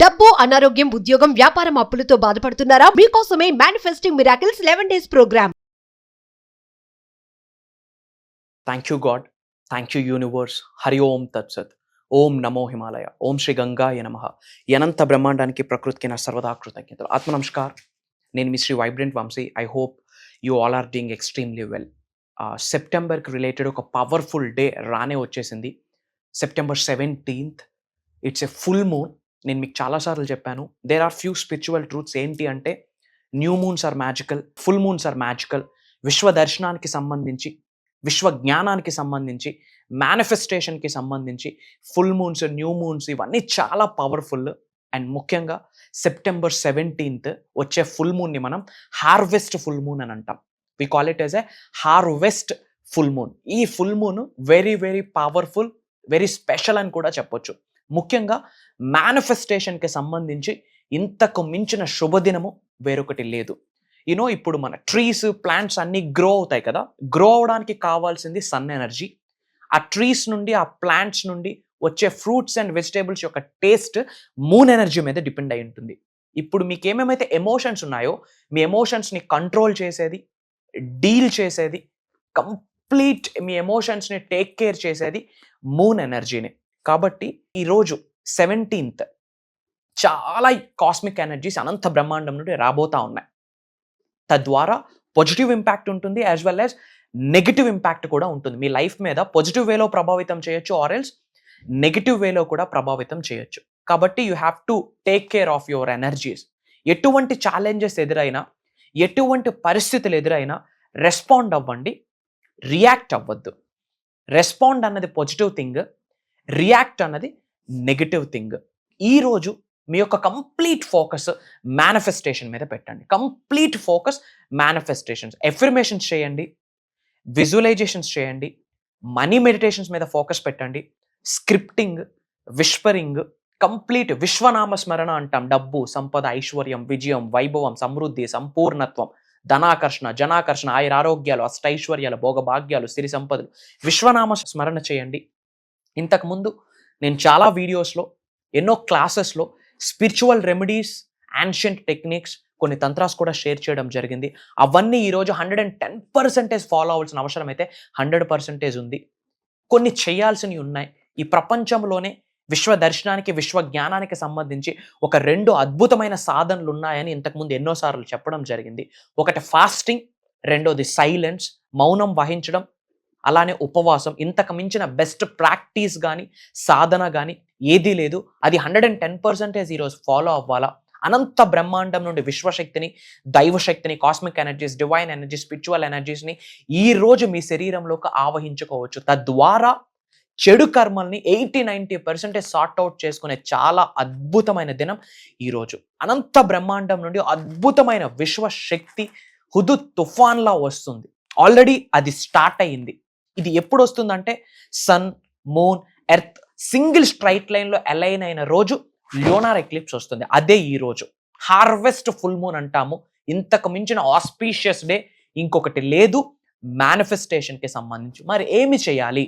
డబ్బు, అనారోగ్యం, ఉద్యోగం, వ్యాపారం, అప్పులతో బాధపడుతున్నారా? మీకోసమే manifesting miracles 11 days programme. Thank you God, thank you universe. Hari ఓం తత్సత్. ఓం నమో హిమాలయ. ఓం శ్రీ గంగాయ నమః. అనంత బ్రహ్మాండానికి ప్రకృతికి నా సర్వదా కృతజ్ఞతలు. ఆత్మ నమస్కార్. నేను మీ Shri vibrant Vamshi. I hope you all are doing extremely well. సెప్టెంబర్కి రిలేటెడ్ ఒక పవర్ఫుల్ డే రానే వచ్చేసింది. September 17th. It's a full moon. నేను మీకు చాలాసార్లు చెప్పాను, there are few spiritual truths. ఏంటి అంటే, new moons are magical, full moons are magical. విశ్వ దర్శనానికి సంబంధించి, విశ్వ జ్ఞానానికి సంబంధించి, మేనిఫెస్టేషన్కి సంబంధించి ఫుల్ మూన్స్, న్యూ మూన్స్ ఇవన్నీ చాలా పవర్ఫుల్. అండ్ ముఖ్యంగా సెప్టెంబర్ 17th వచ్చే ఫుల్ మూన్ని మనం హార్వెస్ట్ ఫుల్ మూన్ అని అంటాం. We call it as a harvest full moon. ఈ full moon very very powerful, very special అని కూడా చెప్పొచ్చు. ముఖ్యంగా మేనిఫెస్టేషన్కి సంబంధించి ఇంతకు మించిన శుభదినము వేరొకటి లేదు. ఇప్పుడు మన ట్రీస్, ప్లాంట్స్ అన్నీ గ్రో అవుతాయి కదా. గ్రో అవడానికి కావాల్సింది సన్ ఎనర్జీ. ఆ ట్రీస్ నుండి, ఆ ప్లాంట్స్ నుండి వచ్చే ఫ్రూట్స్ అండ్ వెజిటేబుల్స్ యొక్క టేస్ట్ మూన్ ఎనర్జీ మీద డిపెండ్ అయి ఉంటుంది. ఇప్పుడు మీకు ఏమేమైతే ఎమోషన్స్ ఉన్నాయో, మీ ఎమోషన్స్ని కంట్రోల్ చేసేది, డీల్ చేసేది, కంప్లీట్ మీ ఎమోషన్స్ని టేక్ కేర్ చేసేది మూన్ ఎనర్జీని. కాబట్టి ఈరోజు 17th చాలా కాస్మిక్ ఎనర్జీస్ అనంత బ్రహ్మాండం నుండి రాబోతా ఉన్నాయి. తద్వారా పాజిటివ్ ఇంపాక్ట్ ఉంటుంది, as well as negative impact కూడా ఉంటుంది. మీ లైఫ్ మీద పాజిటివ్ వేలో ప్రభావితం చేయొచ్చు, ఆర్ ఎల్స్ నెగిటివ్ వేలో కూడా ప్రభావితం చేయొచ్చు. కాబట్టి you have to take care of your energies. ఎటువంటి ఛాలెంజెస్ ఎదురైనా, ఎటువంటి పరిస్థితులు ఎదురైనా రెస్పాండ్ అవ్వండి, రియాక్ట్ అవ్వద్దు. రెస్పాండ్ అన్నది పాజిటివ్ థింగ్, రియాక్ట్ అన్నది నెగిటివ్ థింగ్. ఈరోజు మీ యొక్క కంప్లీట్ ఫోకస్ మేనిఫెస్టేషన్ మీద పెట్టండి. Complete focus manifestations. ఎఫర్మేషన్స్ చేయండి, విజువలైజేషన్స్ చేయండి, మనీ మెడిటేషన్స్ మీద ఫోకస్ పెట్టండి, స్క్రిప్టింగ్, విస్పరింగ్, కంప్లీట్ విశ్వనామ స్మరణ అంటాం. డబ్బు, సంపద, ఐశ్వర్యం, విజయం, వైభవం, సమృద్ధి, సంపూర్ణత్వం, ధనాకర్షణ, జనాకర్షణ, ఆయురారోగ్యాలు, అష్టైశ్వర్యాలు, భోగభాగ్యాలు, సిరి సంపదలు, విశ్వనామ స్మరణ చేయండి. ఇంతకుముందు నేను చాలా వీడియోస్లో, ఎన్నో క్లాసెస్లో స్పిరిచువల్ రెమెడీస్, యాన్షియంట్ టెక్నిక్స్, కొన్ని తంత్రాస్ కూడా షేర్ చేయడం జరిగింది. అవన్నీ ఈరోజు 110% ఫాలో అవ్వాల్సిన అవసరం అయితే 100% ఉంది. కొన్ని చేయాల్సినవి ఉన్నాయి. ఈ ప్రపంచంలోనే విశ్వ దర్శనానికి, విశ్వ జ్ఞానానికి సంబంధించి ఒక 2 అద్భుతమైన సాధనలు ఉన్నాయని ఇంతకుముందు ఎన్నోసార్లు చెప్పడం జరిగింది. ఒకటి ఫాస్టింగ్, రెండోది సైలెన్స్, మౌనం వహించడం, అలానే ఉపవాసం. ఇంతకు మించిన బెస్ట్ ప్రాక్టీస్ కానీ, సాధన కానీ ఏదీ లేదు. అది 110% ఈరోజు ఫాలో అవ్వాలా. అనంత బ్రహ్మాండం నుండి విశ్వశక్తిని, దైవశక్తిని, cosmic energies, divine energies, spiritual ఎనర్జీస్ని ఈరోజు మీ శరీరంలోకి ఆవహించుకోవచ్చు. తద్వారా చెడు కర్మల్ని 80-90% సార్ట్ అవుట్ చేసుకునే చాలా అద్భుతమైన దినం ఈరోజు. అనంత బ్రహ్మాండం నుండి అద్భుతమైన విశ్వశక్తి హుదు తుఫాన్లా వస్తుంది. ఆల్రెడీ అది స్టార్ట్ అయ్యింది. ఇది ఎప్పుడు వస్తుందంటే, sun, moon, earth single straight లైన్లో అలైన్ అయిన రోజు ల్యూనార్ ఎక్లిప్స్ వస్తుంది. అదే ఈ రోజు హార్వెస్ట్ ఫుల్ మూన్ అంటాము. ఇంతకు మించిన ఆస్పీషియస్ డే ఇంకొకటి లేదు మేనిఫెస్టేషన్కి సంబంధించి. మరి ఏమి చేయాలి?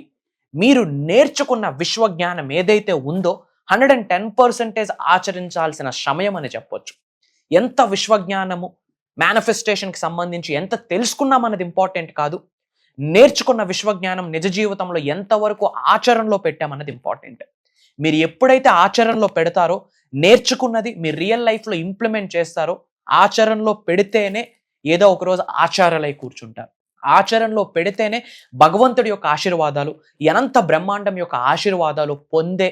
మీరు నేర్చుకున్న విశ్వజ్ఞానం ఏదైతే ఉందో 110% ఆచరించాల్సిన సమయం అని చెప్పొచ్చు. ఎంత విశ్వజ్ఞానము, మేనిఫెస్టేషన్కి సంబంధించి ఎంత తెలుసుకున్నామన్నది ఇంపార్టెంట్ కాదు, నేర్చుకున్న విశ్వజ్ఞానం నిజ జీవితంలో ఎంతవరకు ఆచరణలో పెట్టామన్నది ఇంపార్టెంట్. మీరు ఎప్పుడైతే ఆచరణలో పెడతారో, నేర్చుకున్నది మీ రియల్ లైఫ్లో ఇంప్లిమెంట్ చేస్తారో, ఆచరణలో పెడితేనే ఏదో ఒకరోజు ఆచారాలై కూర్చుంటారు. ఆచరణలో పెడితేనే భగవంతుడి యొక్క ఆశీర్వాదాలు, అనంత బ్రహ్మాండం యొక్క ఆశీర్వాదాలు పొందే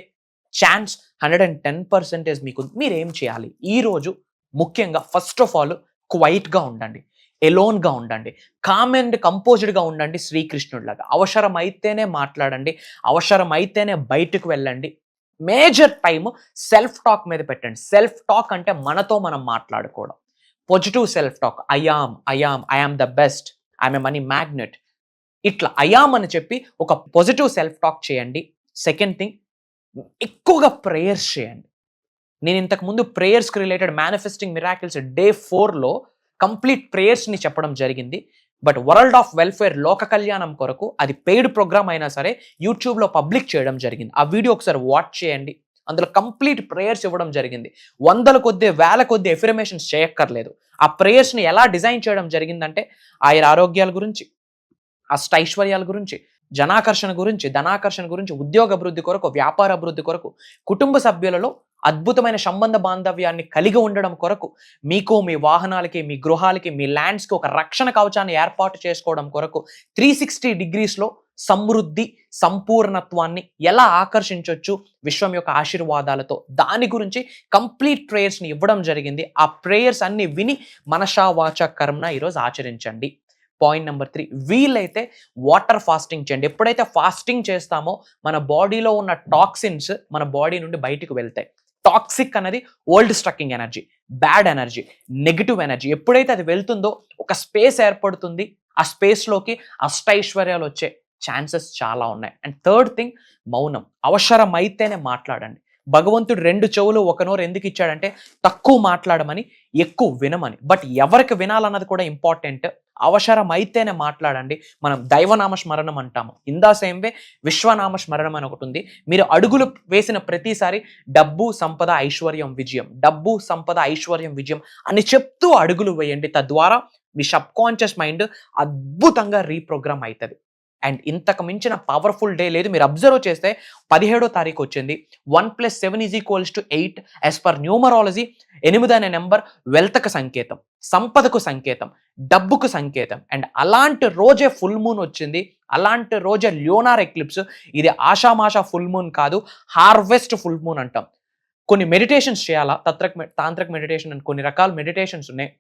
ఛాన్స్ 110% మీకు. మీరేం చేయాలి ఈరోజు? ముఖ్యంగా ఫస్ట్ ఆఫ్ ఆల్ క్వైట్గా ఉండండి, ఎలోన్గా ఉండండి, కామ్ అండ్ కంపోజ్డ్గా ఉండండి. శ్రీకృష్ణుడిలాగా అవసరమైతేనే మాట్లాడండి, అవసరమైతేనే బయటకు వెళ్ళండి. మేజర్ టైం సెల్ఫ్ టాక్ మీద పెట్టండి. సెల్ఫ్ టాక్ అంటే మనతో మనం మాట్లాడుకోవడం. Positive self talk. I am the best, I am a money magnet. ఇట్లా ఐఆమ్ అని చెప్పి ఒక పాజిటివ్ సెల్ఫ్ టాక్ చేయండి. సెకండ్ థింగ్, ఎక్కువగా ప్రేయర్స్ చేయండి. నేను ఇంతకుముందు ప్రేయర్స్కి రిలేటెడ్ మేనిఫెస్టింగ్ మిరాకిల్స్ డే 4లో కంప్లీట్ ప్రేయర్స్ని చెప్పడం జరిగింది. బట్ వరల్డ్ ఆఫ్ వెల్ఫేర్, లోక కళ్యాణం కొరకు అది పెయిడ్ ప్రోగ్రామ్ అయినా సరే యూట్యూబ్లో పబ్లిక్ చేయడం జరిగింది. ఆ వీడియో ఒకసారి వాచ్ చేయండి. అందులో కంప్లీట్ ప్రేయర్స్ ఇవ్వడం జరిగింది. వందల కొద్ది వేల కొద్ది ఎఫర్మేషన్స్ చేయక్కర్లేదు. ఆ ప్రేయర్స్ని ఎలా డిజైన్ చేయడం జరిగిందంటే ఆయన ఆరోగ్యాల గురించి, అష్టైశ్వర్యాల గురించి, జనాకర్షణ గురించి, ధనాకర్షణ గురించి, ఉద్యోగ అభివృద్ధి కొరకు, వ్యాపార అభివృద్ధి కొరకు, కుటుంబ సభ్యులలో అద్భుతమైన సంబంధ బాంధవ్యాన్ని కలిగి ఉండడం కొరకు, మీకు మీ వాహనాలకి, మీ గృహాలకి, మీ ల్యాండ్స్కి ఒక రక్షణ కవచాన్ని ఏర్పాటు చేసుకోవడం కొరకు 360 డిగ్రీస్లో సమృద్ధి, సంపూర్ణత్వాన్ని ఎలా ఆకర్షించవచ్చు విశ్వం యొక్క ఆశీర్వాదాలతో, దాని గురించి కంప్లీట్ ప్రేయర్స్ని ఇవ్వడం జరిగింది. ఆ ప్రేయర్స్ అన్ని విని మనసా వాచ కర్మన ఈరోజు ఆచరించండి. పాయింట్ నెంబర్ 3, వీలైతే వాటర్ ఫాస్టింగ్ చేయండి. ఎప్పుడైతే ఫాస్టింగ్ చేస్తామో మన బాడీలో ఉన్న టాక్సిన్స్ మన బాడీ నుండి బయటకు వెళ్తాయి. టాక్సిక్ అనేది old striking energy, bad energy, negative energy. ఎప్పుడైతే అది వెళ్తుందో ఒక స్పేస్ ఏర్పడుతుంది. ఆ స్పేస్లోకి అష్టైశ్వర్యాలు వచ్చే ఛాన్సెస్ చాలా ఉన్నాయి. అండ్ థర్డ్ థింగ్, మౌనం. అవసరమైతేనే మాట్లాడండి. భగవంతుడు 2 చెవులు 1 నోరు ఎందుకు ఇచ్చాడంటే తక్కువ మాట్లాడమని, ఎక్కువ వినమని. బట్ ఎవరికి వినాలన్నది కూడా ఇంపార్టెంట్. అవసరమైతేనే మాట్లాడండి. మనం దైవనామ స్మరణం అంటాము. ఇందా సేమ్ వే విశ్వనామ స్మరణం అని ఒకటి ఉంది. మీరు అడుగులు వేసిన ప్రతిసారి డబ్బు, సంపద, ఐశ్వర్యం, విజయం, డబ్బు, సంపద, ఐశ్వర్యం, విజయం అని చెప్తూ అడుగులు వేయండి. తద్వారా మీ సబ్ కాన్షియస్ మైండ్ అద్భుతంగా రీప్రోగ్రామ్ అవుతుంది. అండ్ ఇంతకు మించిన పవర్ఫుల్ డే లేదు. మీరు అబ్జర్వ్ చేస్తే 17వ తారీఖు వచ్చింది. 1+7 = 8 యాజ్ పర్ న్యూమరాలజీ. 8 అనే నెంబర్ వెల్త్కు సంకేతం, సంపదకు సంకేతం, డబ్బుకు సంకేతం. అండ్ అలాంటి రోజే ఫుల్ మూన్ వచ్చింది. అలాంటి రోజే ల్యూనార్ ఎక్లిప్స్. ఇది ఆషామాషా ఫుల్ మూన్ కాదు, హార్వెస్ట్ ఫుల్ మూన్ అంటాం. కొన్ని మెడిటేషన్స్ చేయాలా, తాంత్రిక మెడిటేషన్ అని కొన్ని రకాల మెడిటేషన్స్ ఉన్నాయి.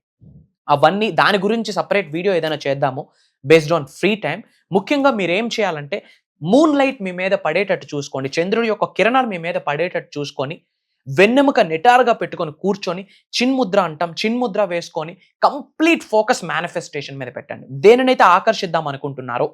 అవన్నీ దాని గురించి సపరేట్ వీడియో ఏదైనా చేద్దాము బేస్డ్ ఆన్ ఫ్రీ టైం. ముఖ్యంగా మీరు ఏం చేయాలంటే మూన్ లైట్ మీ మీద పడేటట్టు చూసుకోండి. చంద్రుడి యొక్క కిరణాలు మీ మీద పడేటట్టు చూసుకొని వెన్నెముక నిటారుగా పెట్టుకొని కూర్చొని చిన్ముద్ర అంటాం, చిన్ముద్ర వేసుకొని కంప్లీట్ ఫోకస్ మేనిఫెస్టేషన్ మీద పెట్టండి. దేనినైతే ఆకర్షిద్దాం అనుకుంటున్నారో,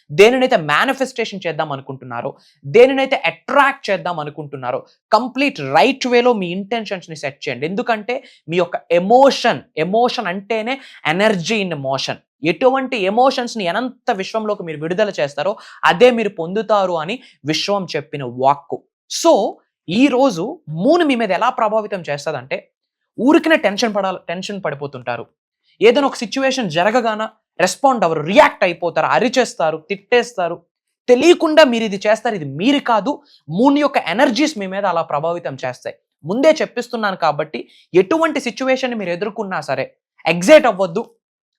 దేనినైతే మేనిఫెస్టేషన్ చేద్దాం అనుకుంటున్నారో, దేనినైతే అట్రాక్ట్ చేద్దాం అనుకుంటున్నారో కంప్లీట్ రైట్ వేలో మీ ఇంటెన్షన్స్ని సెట్ చేయండి. ఎందుకంటే మీ యొక్క ఎమోషన్ అంటేనే ఎనర్జీ ఇన్ మోషన్. ఎటువంటి ఎమోషన్స్ని అనంత విశ్వంలోకి మీరు విడుదల చేస్తారో అదే మీరు పొందుతారు అని విశ్వం చెప్పిన వాక్కు. సో ఈ రోజు మూన్ మీ మీద ఎలా ప్రభావితం చేస్తుందంటే, ఊరికినే టెన్షన్ పడిపోతుంటారు. ఏదైనా ఒక సిచ్యువేషన్ జరగగానే రెస్పాండ్ అవ్వరు, రియాక్ట్ అయిపోతారు, అరిచేస్తారు, తిట్టేస్తారు. తెలియకుండా మీరు ఇది చేస్తారు. ఇది మీరు కాదు, మూన్ యొక్క ఎనర్జీస్ మీ మీద అలా ప్రభావితం చేస్తాయి. ముందే చెప్పిస్తున్నాను కాబట్టి ఎటువంటి సిచ్యువేషన్ మీరు ఎదుర్కొన్నా సరే ఎగ్జైట్ అవ్వద్దు.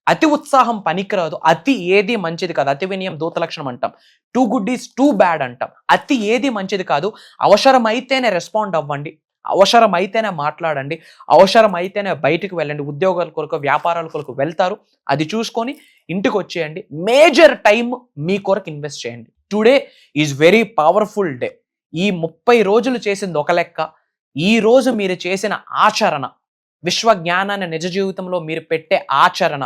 అతి ఉత్సాహం పనికిరాదు. అతి ఏది మంచిది కాదు. అతి వినయం దూత లక్షణం అంటాం. Too good is too bad అంటాం. అతి ఏది మంచిది కాదు. అవసరమైతేనే రెస్పాండ్ అవ్వండి, అవసరమైతేనే మాట్లాడండి, అవసరమైతేనే బయటికి వెళ్ళండి. ఉద్యోగాల కొరకు, వ్యాపారాల కొరకు వెళ్తారు, అది చూసుకొని ఇంటికి వచ్చేయండి. మేజర్ టైం మీ కొరకు ఇన్వెస్ట్ చేయండి. Today is very powerful day. ఈ 30 రోజులు చేసింది ఒక లెక్క. ఈ రోజు మీరు చేసిన ఆచరణ, విశ్వ జ్ఞానాన్ని నిజ జీవితంలో మీరు పెట్టే ఆచరణ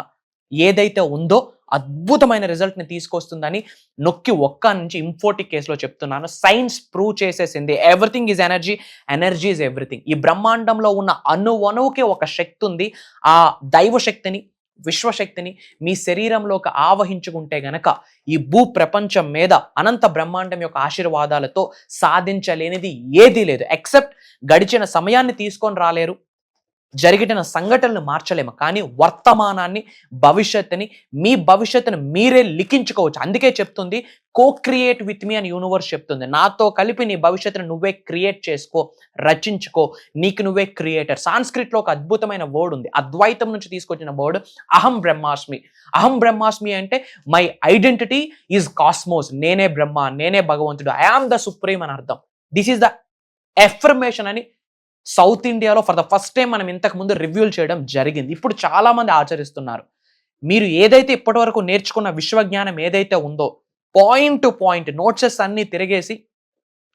ఏదైతే ఉందో అద్భుతమైన రిజల్ట్ని తీసుకొస్తుందని నొక్కి ఒక్క నుంచి ఇంఫోటిక్ కేసులో చెప్తున్నాను. సైన్స్ ప్రూవ్ చేసేసింది. Everything is energy, energy is everything. ఈ బ్రహ్మాండంలో ఉన్న అణువణువుకి ఒక శక్తి ఉంది. ఆ దైవ శక్తిని, విశ్వశక్తిని మీ శరీరంలోకి ఆవహించుకుంటే గనక ఈ భూ ప్రపంచం మీద అనంత బ్రహ్మాండం యొక్క ఆశీర్వాదాలతో సాధించలేనిది ఏదీ లేదు. ఎక్సెప్ట్ గడిచిన సమయాన్ని తీసుకొని రాలేరు, జరిగిన సంఘటనలు మార్చలేము, కానీ వర్తమానాన్ని, భవిష్యత్తుని, మీ భవిష్యత్తును మీరే లిఖించుకోవచ్చు. అందుకే చెప్తుంది క్రియేట్ విత్ మీ అని యూనివర్స్ చెప్తుంది. నాతో కలిపి నీ భవిష్యత్తును నువ్వే క్రియేట్ చేసుకో, రచించుకో, నీకు నువ్వే క్రియేటర్. సాంస్క్రిట్లో ఒక అద్భుతమైన వర్డ్ ఉంది, అద్వైతం నుంచి తీసుకొచ్చిన వర్డ్ అహం బ్రహ్మాస్మి. అహం బ్రహ్మాస్మి అంటే మై ఐడెంటిటీ ఈజ్ కాస్మోస్. నేనే బ్రహ్మ, నేనే భగవంతుడు, ఐ ఆమ్ ద సుప్రీం అని అర్థం. దిస్ ఈస్ ద ఎఫర్మేషన్ అని సౌత్ ఇండియాలో ఫర్ ద ఫస్ట్ టైం మనం ఇంతకు ముందు రివ్యూలు చేయడం జరిగింది. ఇప్పుడు చాలా మంది ఆచరిస్తున్నారు. మీరు ఏదైతే ఇప్పటి వరకు నేర్చుకున్న విశ్వజ్ఞానం ఏదైతే ఉందో పాయింట్ టు పాయింట్ నోట్సెస్ అన్ని తిరిగేసి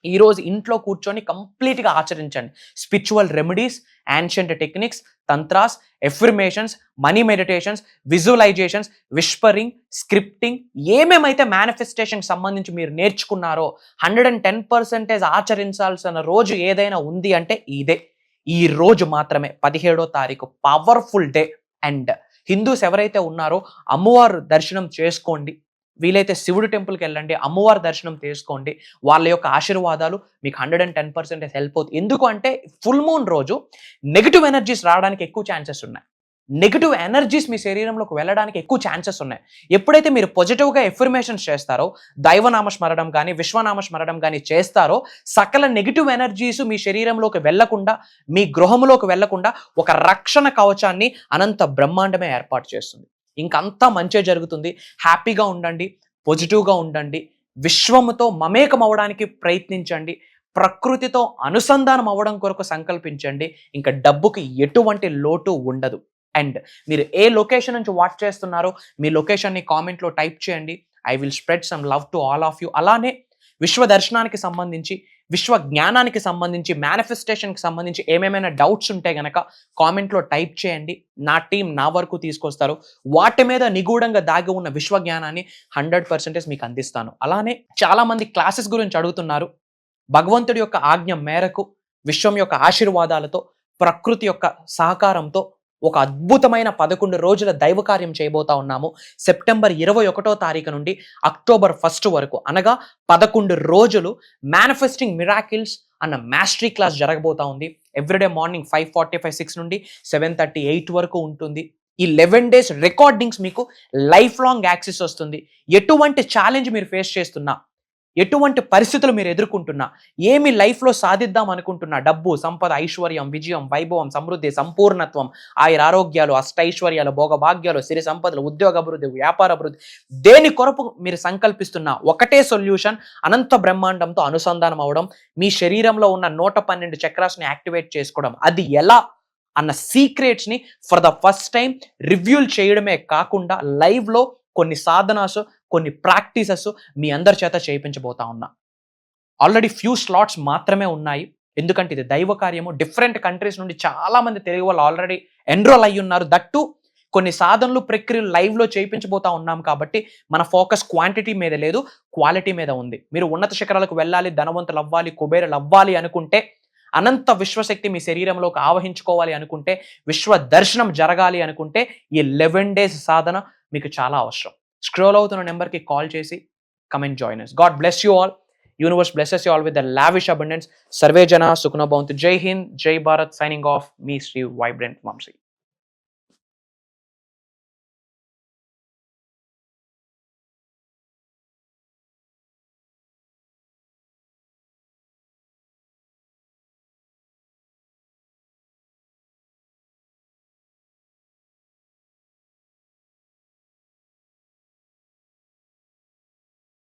ఈరోజు ఇంట్లో కూర్చొని కంప్లీట్గా ఆచరించండి. Spiritual remedies, ancient techniques, tantras, affirmations, money meditations, visualisations, whispering, scripting, ఏమేమైతే మేనిఫెస్టేషన్కి సంబంధించి మీరు నేర్చుకున్నారో 110% ఆచరించాల్సిన రోజు ఏదైనా ఉంది అంటే ఇదే. ఈ రోజు మాత్రమే 17వ తారీఖు పవర్ఫుల్ డే. అండ్ హిందూస్ ఎవరైతే ఉన్నారో అమ్మవారు దర్శనం చేసుకోండి. వీలైతే శివుడి టెంపుల్కి వెళ్ళండి, అమ్మవారి దర్శనం చేసుకోండి. వాళ్ళ యొక్క ఆశీర్వాదాలు మీకు 110% హెల్ప్ అవుతుంది. ఎందుకు అంటే ఫుల్ మూన్ రోజు నెగటివ్ ఎనర్జీస్ రావడానికి ఎక్కువ ఛాన్సెస్ ఉన్నాయి. నెగటివ్ ఎనర్జీస్ మీ శరీరంలోకి వెళ్ళడానికి ఎక్కువ ఛాన్సెస్ ఉన్నాయి. ఎప్పుడైతే మీరు పాజిటివ్గా ఎఫర్మేషన్స్ చేస్తారో, దైవనామ స్మరణం కానీ విశ్వనామ స్మరణం కానీ చేస్తారో, సకల నెగటివ్ ఎనర్జీస్ మీ శరీరంలోకి వెళ్లకుండా, మీ గృహంలోకి వెళ్లకుండా ఒక రక్షణ కవచాన్ని అనంత బ్రహ్మాండమే ఏర్పాటు చేస్తుంది. ఇంకంతా మంచే జరుగుతుంది. హ్యాపీగా ఉండండి, పాజిటివ్గా ఉండండి, విశ్వముతో మమేకం అవ్వడానికి ప్రయత్నించండి, ప్రకృతితో అనుసంధానం అవ్వడం కొరకు సంకల్పించండి. ఇంకా డబ్బుకి ఎటువంటి లోటు ఉండదు. అండ్ మీరు ఏ లొకేషన్ నుంచి వాచ్ చేస్తున్నారో మీ లొకేషన్ని కామెంట్లో టైప్ చేయండి. I will spread some love to all of you. అలానే విశ్వ దర్శనానికి సంబంధించి, విశ్వ జ్ఞానానికి సంబంధించి, మేనిఫెస్టేషన్కి సంబంధించి ఏమేమైనా డౌట్స్ ఉంటే గనక కామెంట్లో టైప్ చేయండి. నా టీం నా వరకు తీసుకొస్తారు. వాటి మీద నిగూఢంగా దాగి ఉన్న విశ్వ జ్ఞానాన్ని 100% మీకు అందిస్తాను. అలానే చాలామంది క్లాసెస్ గురించి అడుగుతున్నారు. భగవంతుడి యొక్క ఆజ్ఞ మేరకు, విశ్వం యొక్క ఆశీర్వాదాలతో, ప్రకృతి యొక్క సహకారంతో ఒక అద్భుతమైన 11 రోజుల దైవ కార్యం చేయబోతా ఉన్నాము. సెప్టెంబర్ 21వ తారీఖు నుండి అక్టోబర్ 1 వరకు, అనగా 11 రోజులు మేనిఫెస్టింగ్ మిరాకిల్స్ అన్న మాస్టరీ క్లాస్ జరగబోతా ఉంది. ఎవ్రీడే మార్నింగ్ 5:45, 6 నుండి 7:30, 8 వరకు ఉంటుంది. ఈ 11 days రికార్డింగ్స్ మీకు లైఫ్ లాంగ్ యాక్సెస్ వస్తుంది. ఎటువంటి ఛాలెంజ్ మీరు ఫేస్ చేస్తున్నా, ఎటువంటి పరిస్థితులు మీరు ఎదుర్కొంటున్నా, ఏమి లైఫ్లో సాధిద్దాం అనుకుంటున్నా, డబ్బు, సంపద, ఐశ్వర్యం, విజయం, వైభవం, సమృద్ధి, సంపూర్ణత్వం, ఆరోగ్యాలు, అష్టైశ్వర్యాలు, భోగభాగ్యాలు, సిరి సంపదలు, ఉద్యోగ అభివృద్ధి, వ్యాపార అభివృద్ధి, దేని కొరకు మీరు సంకల్పిస్తున్నా ఒకటే సొల్యూషన్, అనంత బ్రహ్మాండంతో అనుసంధానం అవడం, మీ శరీరంలో ఉన్న 112 చక్రాస్ని యాక్టివేట్ చేసుకోవడం. అది ఎలా అన్న సీక్రెట్స్ని ఫర్ ద ఫస్ట్ టైం రివ్యూల్ చేయడమే కాకుండా లైవ్లో కొన్ని సాధనాసు, కొన్ని ప్రాక్టీసెస్ మీ అందరి చేత చేయించబోతా ఉన్నా. ఆల్రెడీ ఫ్యూ స్లాట్స్ మాత్రమే ఉన్నాయి. ఎందుకంటే ఇది దైవ కార్యము. డిఫరెంట్ కంట్రీస్ నుండి చాలా మంది తెలుగు వాళ్ళు ఆల్రెడీ ఎన్రోల్ అయ్యి ఉన్నారు. దట్టు కొన్ని సాధనలు, ప్రక్రియలు లైవ్లో చేయించబోతా ఉన్నాం కాబట్టి మన ఫోకస్ క్వాంటిటీ మీద లేదు, క్వాలిటీ మీద ఉంది. మీరు ఉన్నత శిఖరాలకు వెళ్ళాలి, ధనవంతులు అవ్వాలి, కుబేరులు అవ్వాలి అనుకుంటే, అనంత విశ్వశక్తి మీ శరీరంలోకి ఆవహించుకోవాలి అనుకుంటే, విశ్వ దర్శనం జరగాలి అనుకుంటే ఈ 11 days సాధన మీకు చాలా అవసరం. స్క్రోల్ అవుతున్న నెంబర్కి కాల్ చేసి come and join us. God bless you all. Universe blesses you all with the lavish abundance. Sarve Jana Sukhna Bhavantu. Jai Hind, Jai Bharat. Signing off. Me, Sri Vibrant Vamsi.